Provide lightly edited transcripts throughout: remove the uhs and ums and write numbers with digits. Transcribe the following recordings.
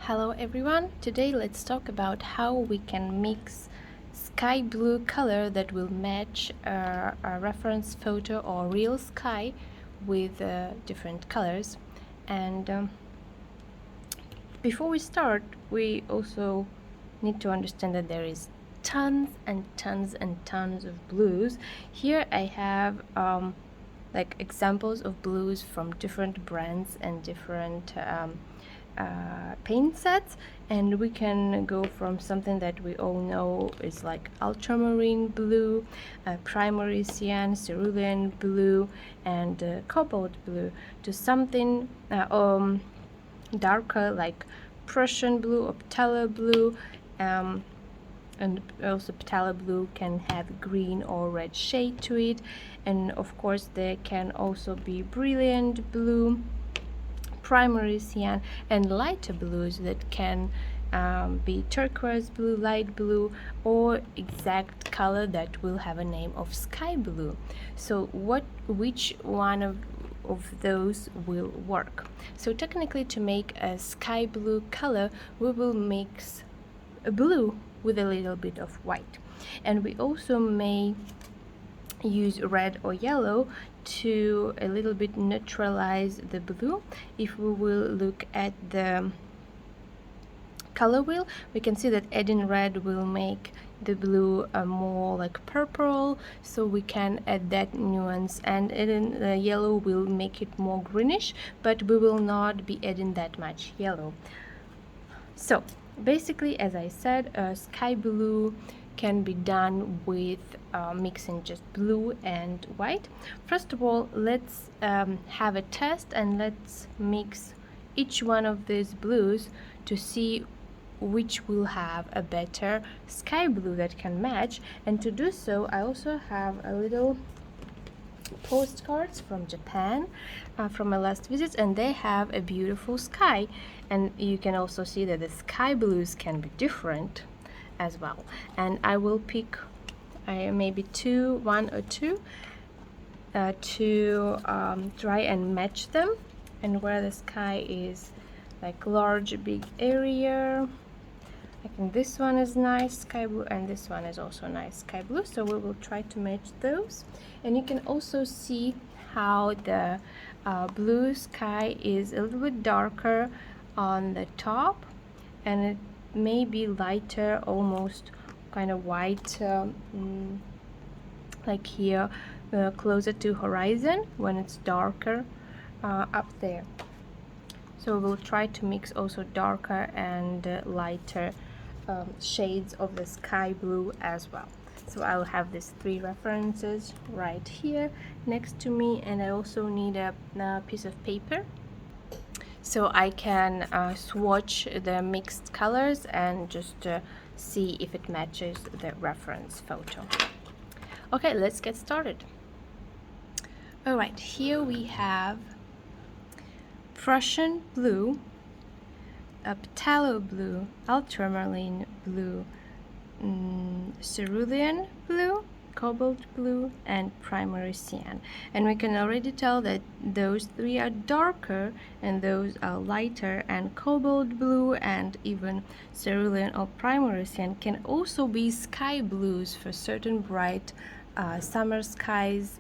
Hello everyone, today let's talk about how we can mix sky blue color that will match a reference photo or real sky with different colors. And before we start, we also need to understand that there is tons and tons and tons of blues. Here I have like examples of blues from different brands and different paint sets, and we can go from something that we all know is like ultramarine blue, primary cyan, cerulean blue, and cobalt blue to something darker like Prussian blue or phthalo blue, and also phthalo blue can have green or red shade to it, and of course there can also be brilliant blue, primary cyan, and lighter blues that can be turquoise blue, light blue, or exact color that will have a name of sky blue. So which one of those will work? So technically, to make a sky blue color, we will mix a blue with a little bit of white, and we also may use red or yellow to a little bit neutralize the blue. If we will look at the color wheel, we can see that adding red will make the blue more like purple, so we can add that nuance, and adding yellow will make it more greenish, but we will not be adding that much yellow. So basically, as I said, sky blue can be done with mixing just blue and white. First of all, let's have a test and let's mix each one of these blues to see which will have a better sky blue that can match. And to do so, I also have a little postcards from Japan from my last visit, and they have a beautiful sky, and you can also see that the sky blues can be different as well. And I will pick maybe one or two to try and match them, and where the sky is like large big area. I think this one is nice sky blue, and this one is also nice sky blue, so we will try to match those. And you can also see how the blue sky is a little bit darker on the top, and it may be lighter, almost kind of white, like here closer to horizon when it's darker up there. So we'll try to mix also darker and lighter shades of the sky blue as well. So I'll have these three references right here next to me, and I also need a piece of paper so I can swatch the mixed colors and just see if it matches the reference photo. Okay, let's get started. Alright, here we have Prussian blue, a phthalo blue, ultramarine blue, cerulean blue, cobalt blue, and primary cyan. And we can already tell that those three are darker and those are lighter, and cobalt blue and even cerulean or primary cyan can also be sky blues for certain bright summer skies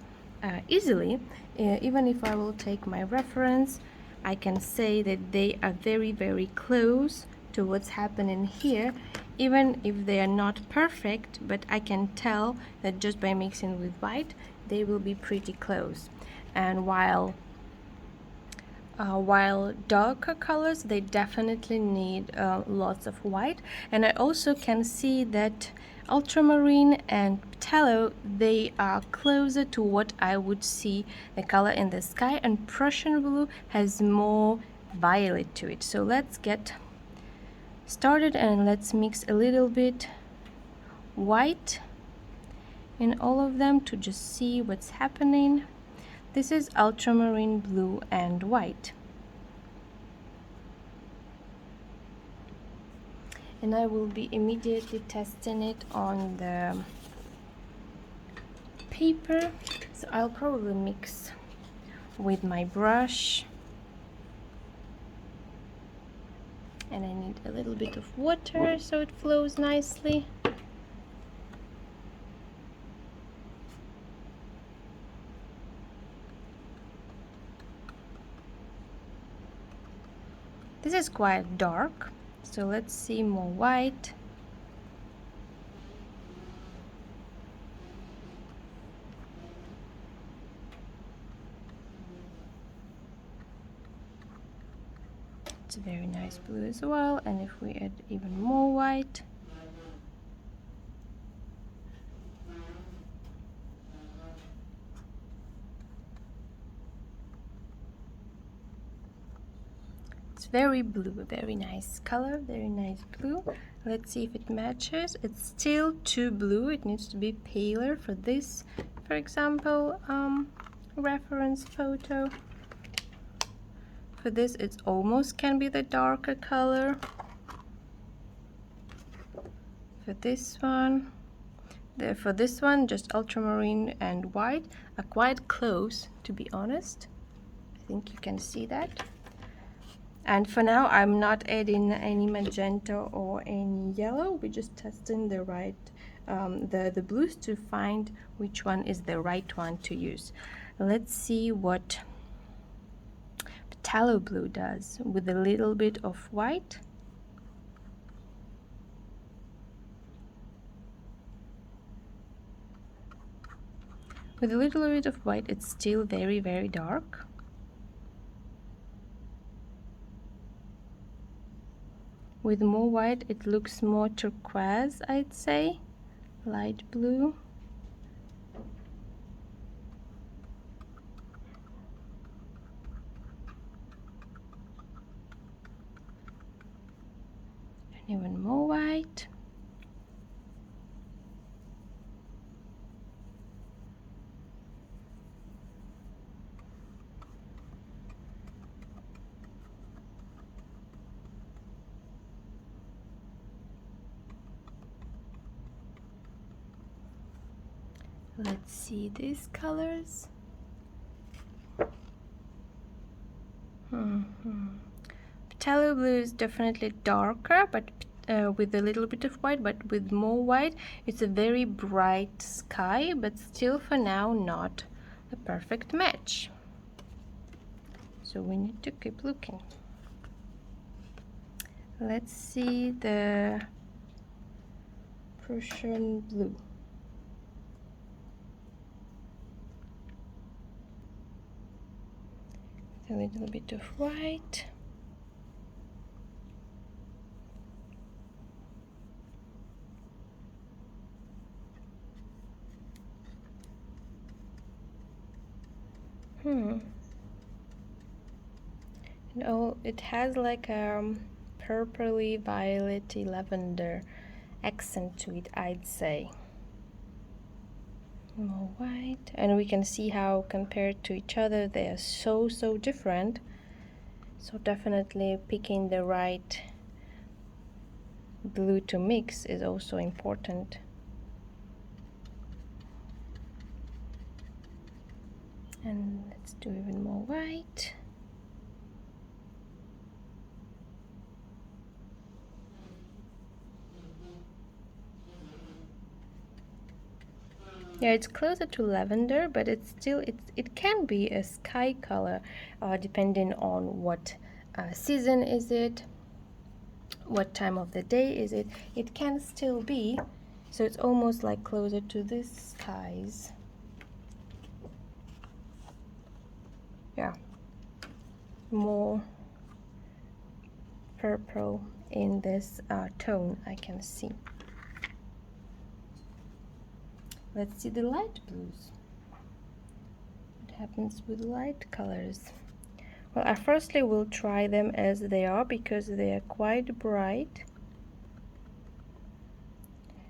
easily. Even if I will take my reference, I can say that they are very, very close to what's happening here, even if they are not perfect, but I can tell that just by mixing with white, they will be pretty close. And while darker colors, they definitely need lots of white. And I also can see that ultramarine and phthalo, they are closer to what I would see the color in the sky, and Prussian blue has more violet to it. So let's get started and let's mix a little bit white in all of them to just see what's happening. This is ultramarine blue and white. And I will be immediately testing it on the paper. So I'll probably mix with my brush and I need a little bit of water so it flows nicely. This is quite dark, so let's see more white. It's a very nice blue as well, and if we add even more white, it's very blue, very nice color, very nice blue. Let's see if it matches. It's still too blue, it needs to be paler for this, for example, reference photo. For this, it almost can be the darker color. For this one, just ultramarine and white are quite close, to be honest. I think you can see that. And for now, I'm not adding any magenta or any yellow. We're just testing the right, the blues to find which one is the right one to use. Let's see what phthalo blue does with a little bit of white. With a little bit of white, it's still very, very dark. With more white, it looks more turquoise, I'd say, light blue. And even more white. Let's see these colors. Phthalo blue is definitely darker, but with a little bit of white, but with more white, it's a very bright sky, but still for now not a perfect match. So we need to keep looking. Let's see the Prussian blue. A little bit of white. And oh, it has like a purpley, violety, lavender accent to it, I'd say. More white, and we can see how compared to each other they are so different. So definitely picking the right blue to mix is also important. And let's do even more white. Yeah, it's closer to lavender, but it's still, it can be a sky color, depending on what season is it, what time of the day is it. It can still be, so it's almost like closer to the skies. Yeah, more purple in this tone I can see. Let's see the light blues. What happens with light colors? Well, I firstly will try them as they are because they are quite bright.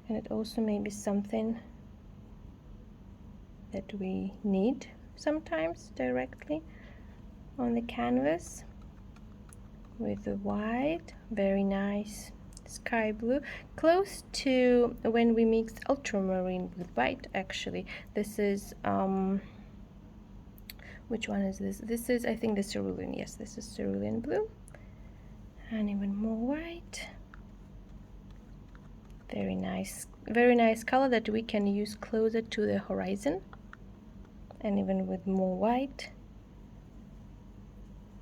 And it also may be something that we need sometimes directly on the canvas. With the white, very nice sky blue, close to when we mixed ultramarine with white. Actually, this is which one is this? This is, I think, the cerulean. Yes, this is cerulean blue. and even more white. Very nice color that we can use closer to the horizon, and even with more white,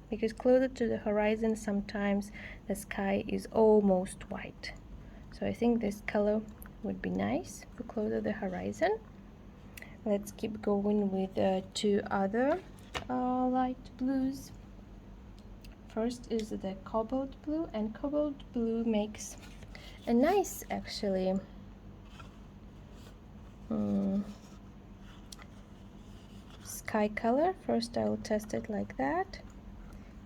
because closer to the horizon sometimes the sky is almost white. So I think this color would be nice for closer to the horizon. Let's keep going with two other light blues. First is the Cobalt Blue, and Cobalt Blue makes a nice, actually, sky color. First I will test it like that.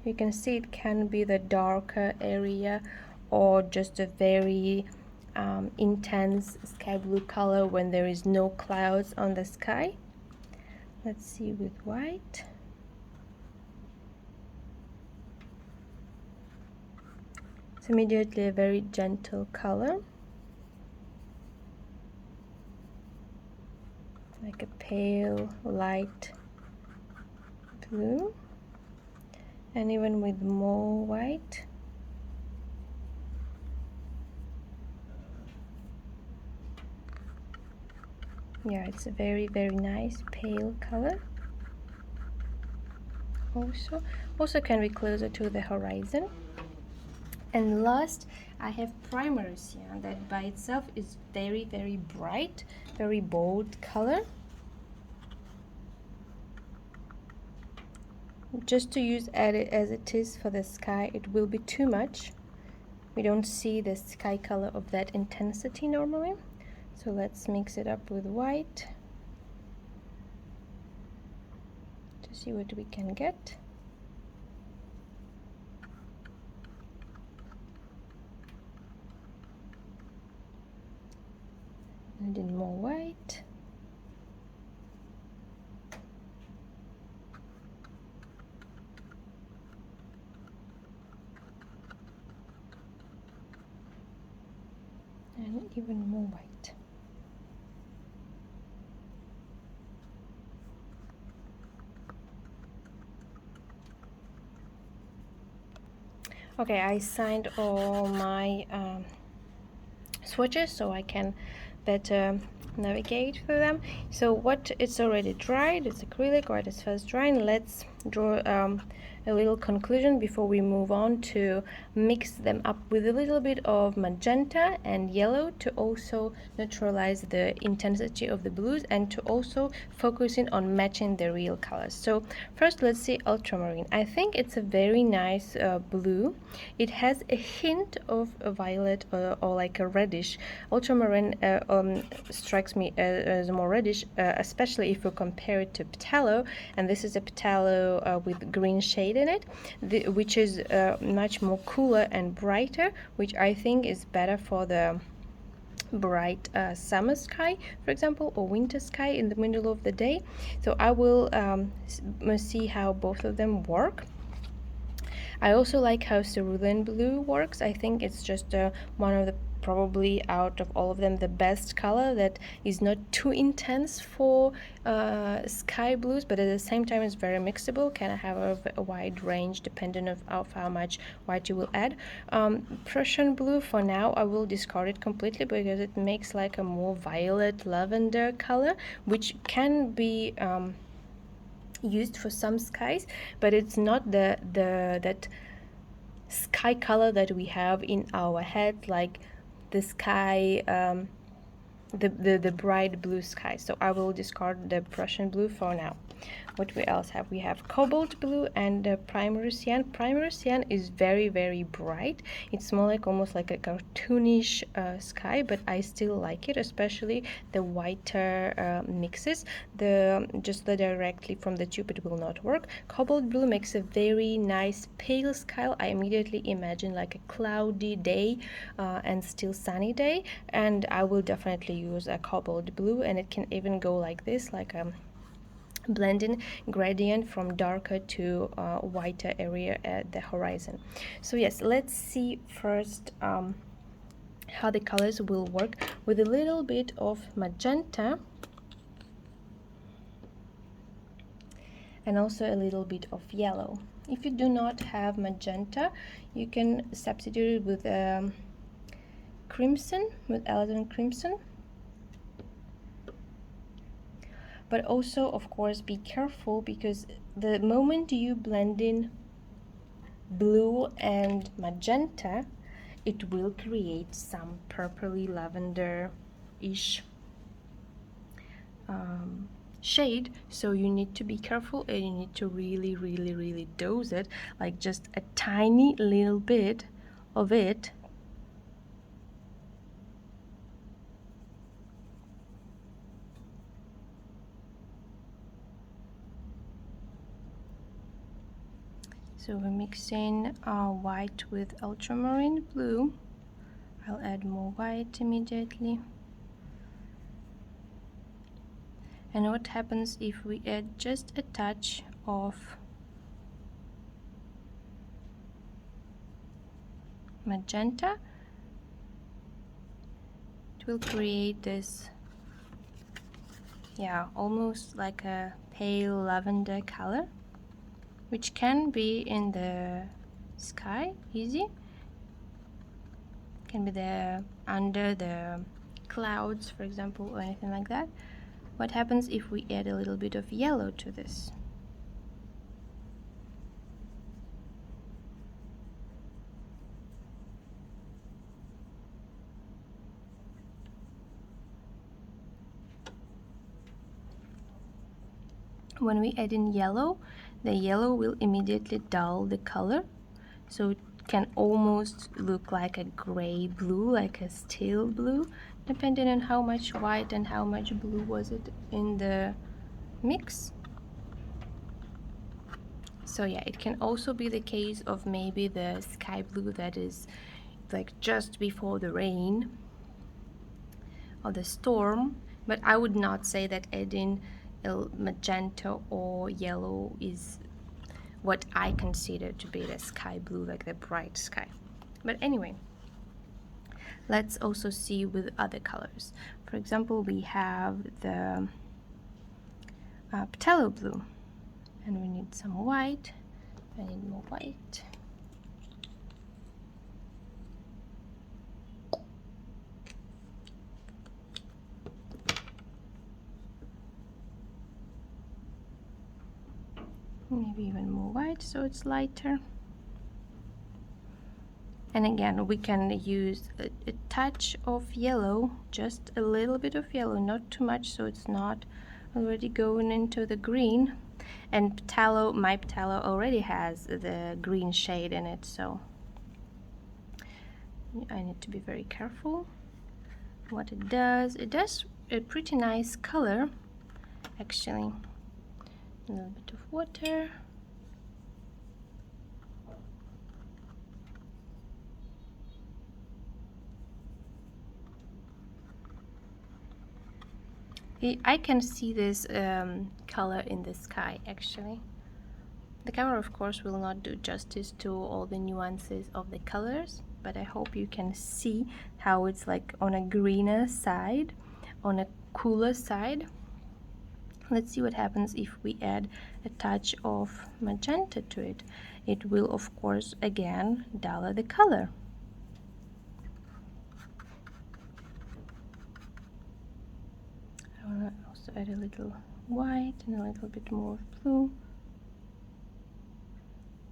You can see it can be the darker area or just a very intense sky blue color when there is no clouds on the sky. Let's see with white. It's immediately a very gentle color, like a pale light blue, and even with more white. Yeah, it's a very nice pale color. Also can be closer to the horizon. And last, I have primary cyan, that by itself is very bright, very bold color. Just to use it as it is for the sky, it will be too much. We don't see the sky color of that intensity normally. So let's mix it up with white to see what we can get. And then more white. And even more white. Okay, I signed all my swatches so I can better navigate through them. So what, it's already dried, it's acrylic, or it is fast drying. Let's draw a little conclusion before we move on to mix them up with a little bit of magenta and yellow to also neutralize the intensity of the blues and to also focusing on matching the real colors. So first let's see ultramarine. I think it's a very nice blue. It has a hint of a violet or like a reddish. Ultramarine strikes me as more reddish, especially if you compare it to phthalo, and this is a phthalo with green shade in it, which is much more cooler and brighter, which I think is better for the bright summer sky, for example, or winter sky in the middle of the day. So I will see how both of them work. I also like how cerulean blue works. I think it's just one of the, probably out of all of them, the best color that is not too intense for sky blues, but at the same time is very mixable, can have a wide range depending of how much white you will add. Prussian blue, for now I will discard it completely because it makes like a more violet lavender color, which can be used for some skies, but it's not that sky color that we have in our head, like the sky, the bright blue sky. So I will discard the Prussian blue for now. What we else have? We have Cobalt Blue and Primary Cyan. Primary Cyan is very bright. It's more like almost like a cartoonish sky, but I still like it, especially the whiter mixes. Just the directly from the tube it will not work. Cobalt Blue makes a very nice pale sky. I immediately imagine like a cloudy day and still sunny day, and I will definitely use a Cobalt Blue, and it can even go like this, like a blending gradient from darker to whiter area at the horizon. So yes, let's see first how the colors will work with a little bit of magenta and also a little bit of yellow. If you do not have magenta, you can substitute it with crimson, with alizarin crimson. But also, of course, be careful, because the moment you blend in blue and magenta, it will create some purpley lavender-ish shade. So you need to be careful, and you need to really dose it, like just a tiny little bit of it. So we're mixing white with ultramarine blue. I'll add more white immediately. And what happens if we add just a touch of magenta? It will create this, yeah, almost like a pale lavender color, which can be in the sky easy. Can be there under the clouds, for example, or anything like that. What happens if we add a little bit of yellow to this? When we add in yellow, the yellow will immediately dull the color, so it can almost look like a gray blue, like a steel blue, depending on how much white and how much blue was it in the mix. So yeah, it can also be the case of maybe the sky blue that is like just before the rain or the storm, but I would not say that adding magenta or yellow is what I consider to be the sky blue, like the bright sky. But anyway, let's also see with other colors. For example, we have the phthalo blue, and we need some white. I need more white. Maybe even more white so it's lighter. And again, we can use a touch of yellow, just a little bit of yellow, not too much so it's not already going into the green. And phthalo, my phthalo already has the green shade in it, so I need to be very careful. What it does a pretty nice color, actually. A little bit of water. I can see this color in the sky, actually. The camera, of course, will not do justice to all the nuances of the colors, but I hope you can see how it's like on a greener side, on a cooler side. Let's see what happens if we add a touch of magenta to it. It will, of course, again, dull the color. I want to also add a little white and a little bit more of blue.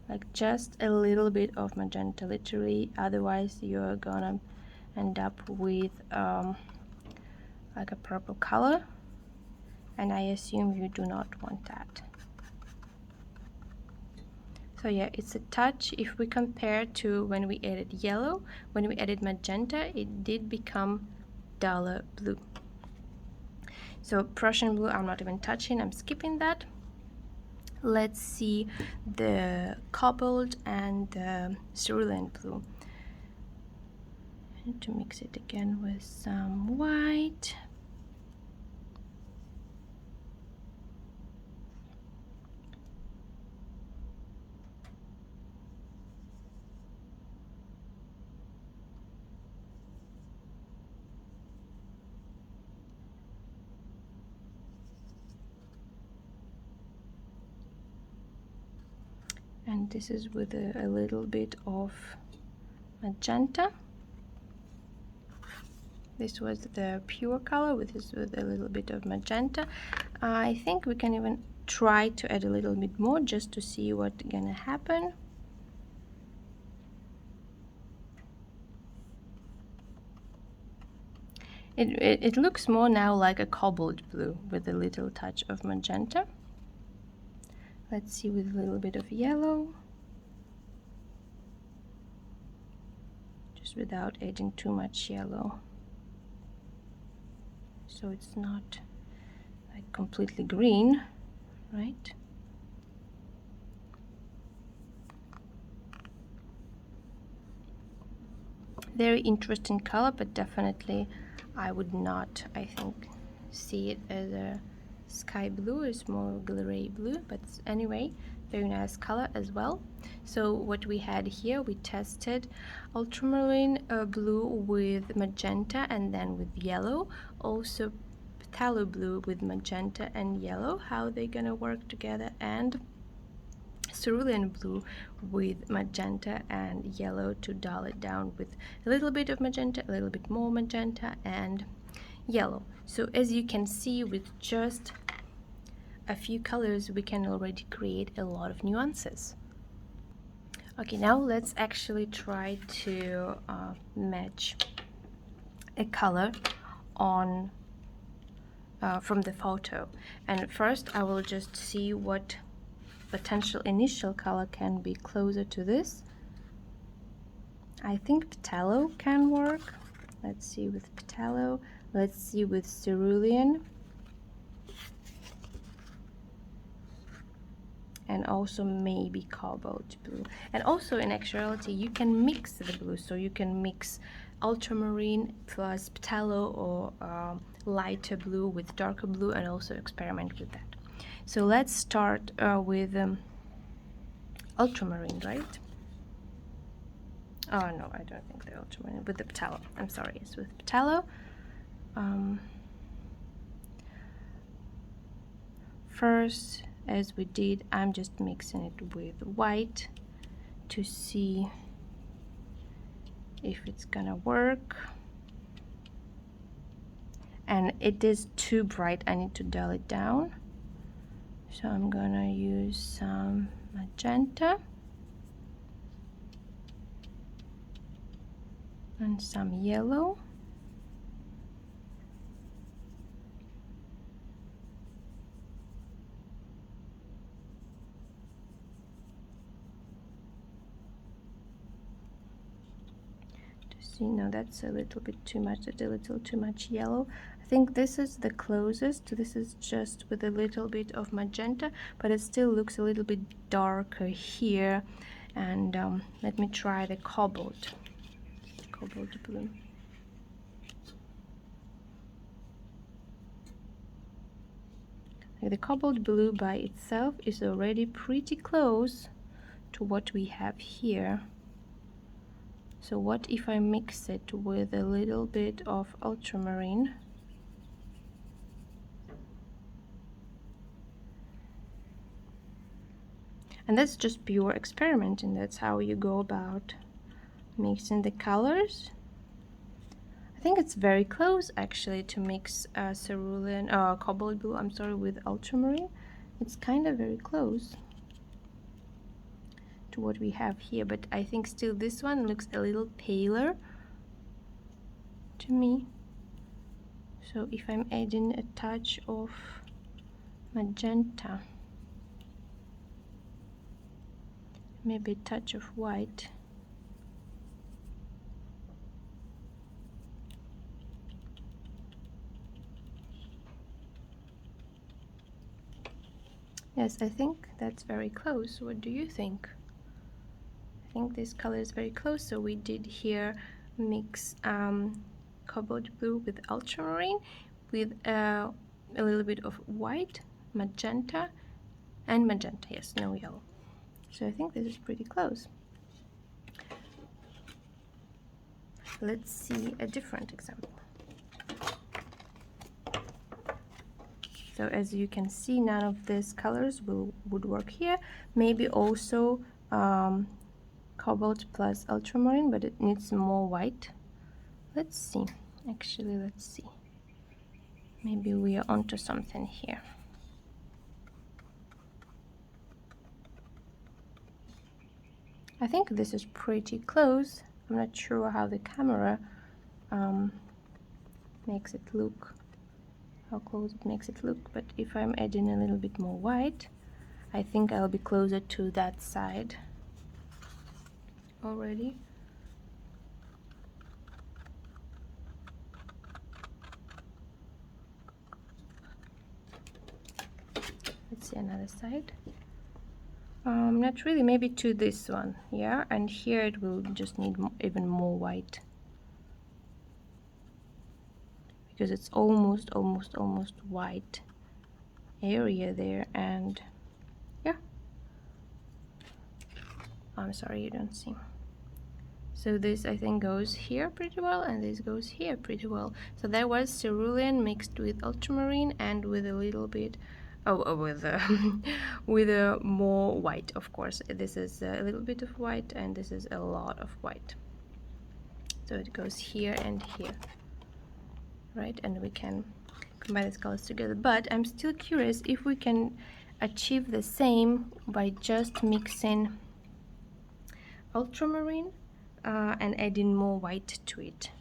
Like just a little bit of magenta, literally, otherwise you're gonna end up with like a purple color, and I assume you do not want that. So yeah, it's a touch. If we compare to when we added yellow, when we added magenta, it did become duller blue. So Prussian blue I'm not even touching, I'm skipping that. Let's see the cobalt and the cerulean blue. I need to mix it again with some white. And and this is with a little bit of magenta. This was the pure color, with a little bit of magenta. I think we can even try to add a little bit more just to see what's gonna happen. It looks more now like a cobalt blue with a little touch of magenta. Let's see with a little bit of yellow, just without adding too much yellow, so it's not like completely green, right? Very interesting color, but definitely I would not, I think, see it as a sky blue. It's more gray blue, but anyway, very nice color as well. So what we had here, we tested ultramarine blue with magenta and then with yellow, also phthalo blue with magenta and yellow, how they're gonna work together, and cerulean blue with magenta and yellow to dull it down with a little bit of magenta, a little bit more magenta and yellow. So as you can see, with just a few colors we can already create a lot of nuances. Okay, now let's actually try to match a color on from the photo, and first I will just see what potential initial color can be closer to this. I think phthalo can work. Let's see with phthalo. Let's see with cerulean. And also maybe cobalt blue. And also in actuality you can mix the blue, so you can mix ultramarine plus phthalo or lighter blue with darker blue, and also experiment with that. So let's start with ultramarine, right? Oh no, I don't think the ultramarine, with the phthalo. I'm sorry, it's with phthalo. First, as we did, I'm just mixing it with white to see if it's gonna work. And it is too bright, I need to dull it down. So I'm gonna use some magenta and some yellow. See, no, that's a little bit too much, a little too much yellow. I think this is the closest. This is just with a little bit of magenta, but it still looks a little bit darker here. And let me try the cobalt blue. The cobalt blue by itself is already pretty close to what we have here. So what if I mix it with a little bit of ultramarine? And that's just pure experimenting. That's how you go about mixing the colors. I think it's very close actually to mix cerulean, cobalt blue, I'm sorry, with ultramarine. It's kind of very close to what we have here, but I think still this one looks a little paler to me. So if I'm adding a touch of magenta, maybe a touch of white, yes, I think that's very close. What do you think? I think this color is very close. So we did here mix cobalt blue with ultramarine with a little bit of white, magenta, and magenta, yes, no yellow. So I think this is pretty close. Let's see a different example. So as you can see, none of these colors would work here. Maybe also Cobalt plus Ultramarine, but it needs more white. Let's see. Actually, let's see. Maybe we are onto something here. I think this is pretty close. I'm not sure how the camera makes it look, how close it makes it look, but if I'm adding a little bit more white, I think I'll be closer to that side already. Let's see another side. Not really, maybe to this one, yeah, and here it will just need even more white, because it's almost white area there. And yeah, I'm sorry you don't see. So this I think goes here pretty well, and this goes here pretty well. So that was cerulean mixed with ultramarine and with a little bit with a more white, of course. This is a little bit of white, and this is a lot of white. So it goes here and here, right? And we can combine these colors together. But I'm still curious if we can achieve the same by just mixing ultramarine and adding more white to it.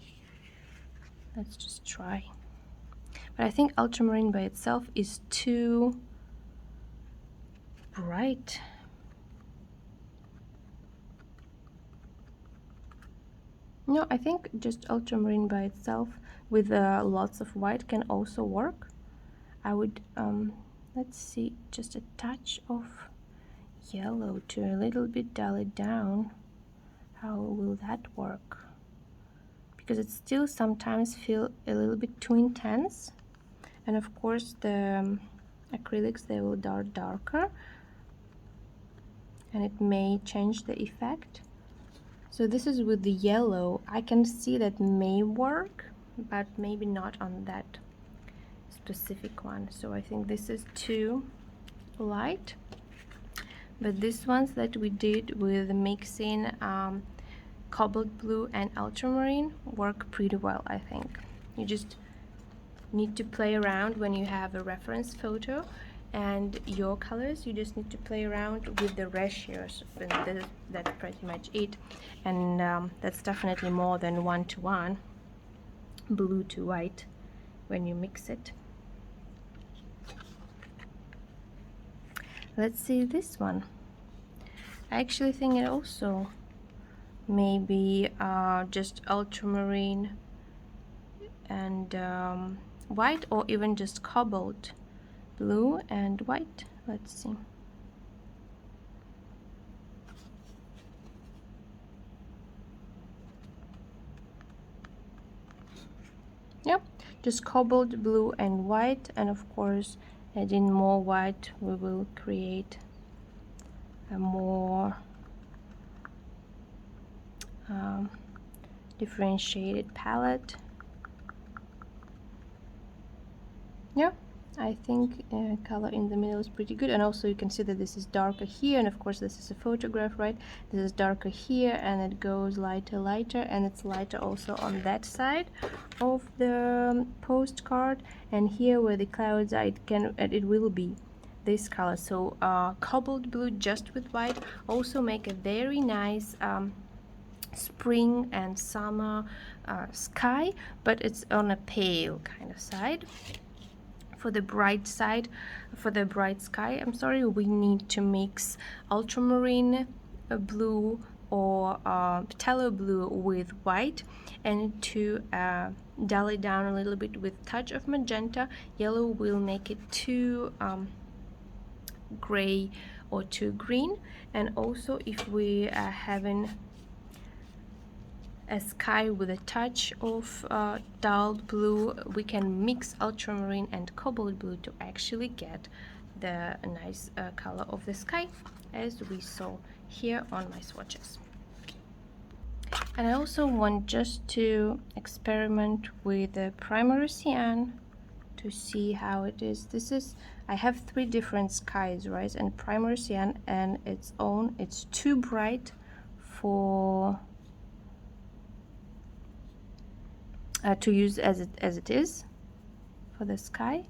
Let's just try. But I think ultramarine by itself is too bright. No, I think just ultramarine by itself with lots of white can also work. I would, let's see, just a touch of yellow to a little bit dull it down. How will that work? Because it still sometimes feel a little bit too intense. And of course the acrylics, they will dart darker, and it may change the effect. So this is with the yellow. I can see that may work, but maybe not on that specific one. So I think this is too light. But these ones that we did with mixing Cobalt Blue and Ultramarine work pretty well, I think. You just need to play around when you have a reference photo and your colors. You just need to play around with the ratios, and that's pretty much it. And that's definitely more than 1:1 blue to white when you mix it. Let's see this one. I actually think it also maybe just ultramarine and white, or even just cobalt blue and white. Let's see. Yep, just cobalt blue and white, and of course adding more white we will create a more differentiated palette. Yeah, I think color in the middle is pretty good. And also you can see that this is darker here, and of course this is a photograph, right? This is darker here, and it goes lighter, and it's lighter also on that side of the postcard. And here where the clouds are, it will be this color. So cobalt blue just with white also make a very nice spring and summer sky, but it's on a pale kind of side. For the bright side, for the bright sky, I'm sorry, we need to mix ultramarine blue or phthalo blue with white, and to dull it down a little bit with touch of magenta. Yellow will make it too gray or too green. And also if we are having a sky with a touch of dull blue, we can mix ultramarine and cobalt blue to actually get the nice color of the sky, as we saw here on my swatches. And I also want just to experiment with the primary cyan to see how it is. This is, I have 3 different skies, right? And primary cyan and its own, it's too bright for to use as it is for the sky.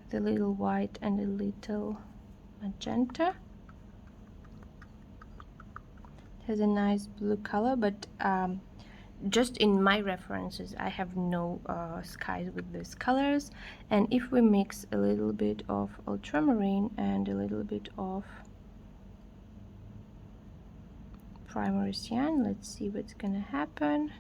The little white and a little magenta. It has a nice blue color, but just in my references I have no skies with these colors. And if we mix a little bit of ultramarine and a little bit of primary cyan, let's see what's gonna happen.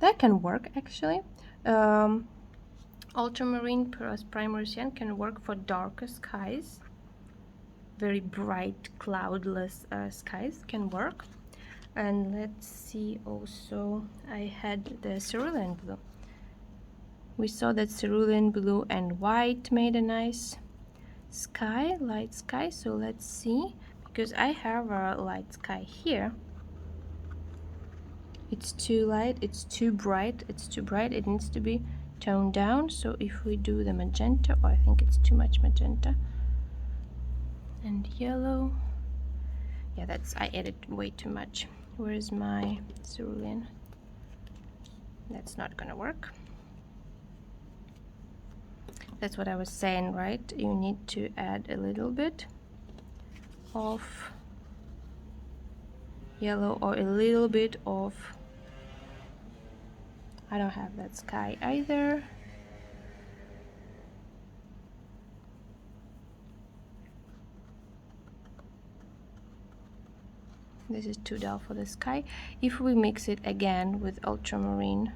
That can work actually. Ultramarine plus primary cyan can work for darker skies. Very bright, cloudless skies can work. And let's see also, I had the cerulean blue. We saw that cerulean blue and white made a nice sky, light sky. So let's see, because I have a light sky here. It's too light, it's too bright, it needs to be toned down. So if we do the magenta, I think it's too much magenta, and yellow, yeah, that's, I added way too much. Where's my cerulean? That's not gonna work. That's what I was saying, right? You need to add a little bit of yellow or a little bit of, I don't have that sky either. This is too dull for the sky. If we mix it again with ultramarine,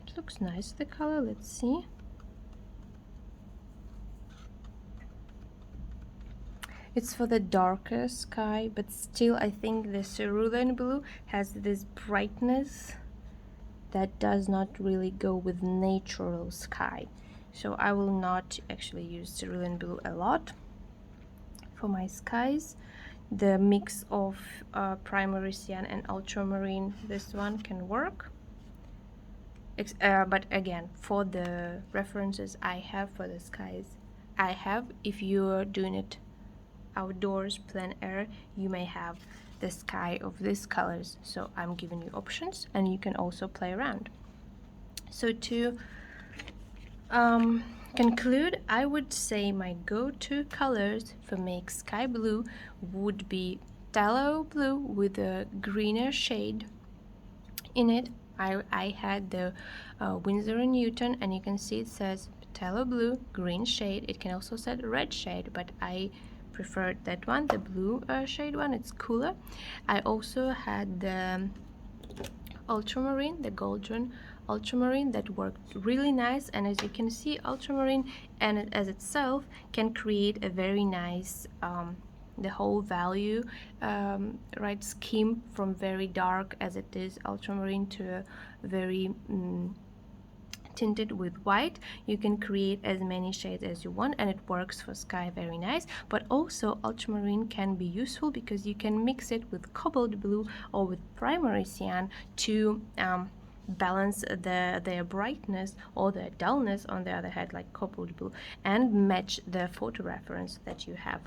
it looks nice, the color. Let's see. It's for the darker sky, but still I think the cerulean blue has this brightness that does not really go with natural sky. So I will not actually use cerulean blue a lot for my skies. The mix of primary cyan and ultramarine, this one can work. But again, for the references I have for the skies I have, if you're doing it outdoors, plein air, you may have the sky of these colors. So I'm giving you options and you can also play around. So to conclude, I would say my go-to colors for make sky blue would be phthalo blue with a greener shade in it. I had the Winsor Newton, and you can see it says phthalo blue, green shade. It can also say red shade, but I preferred that one, the blue shade one. It's cooler. I also had the ultramarine, the golden ultramarine, that worked really nice. And as you can see, ultramarine and as itself can create a very nice the whole value right scheme, from very dark as it is ultramarine to a very tinted with white. You can create as many shades as you want, and it works for sky very nice. But also ultramarine can be useful because you can mix it with cobalt blue or with primary cyan to balance their brightness or their dullness on the other hand, like cobalt blue, and match the photo reference that you have.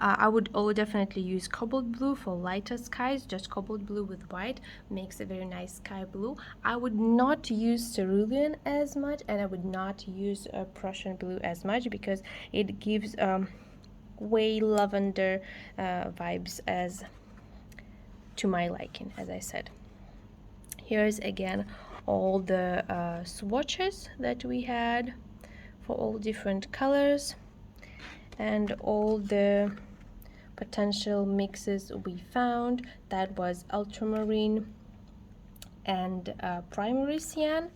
I would definitely use cobalt blue for lighter skies. Just cobalt blue with white makes a very nice sky blue. I would not use cerulean as much, and I would not use Prussian blue as much, because it gives way lavender vibes as to my liking, as I said. Here's again all the swatches that we had for all different colors and all the potential mixes we found. That was ultramarine and primary cyan.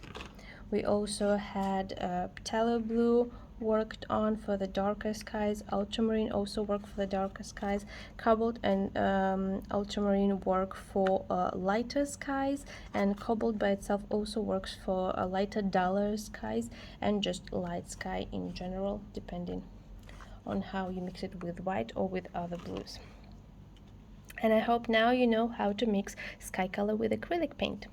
We also had phthalo blue worked on for the darker skies. Ultramarine also work for the darker skies. Cobalt and ultramarine work for lighter skies, and cobalt by itself also works for lighter, duller skies and just light sky in general, depending on how you mix it with white or with other blues. And I hope now you know how to mix sky color with acrylic paint.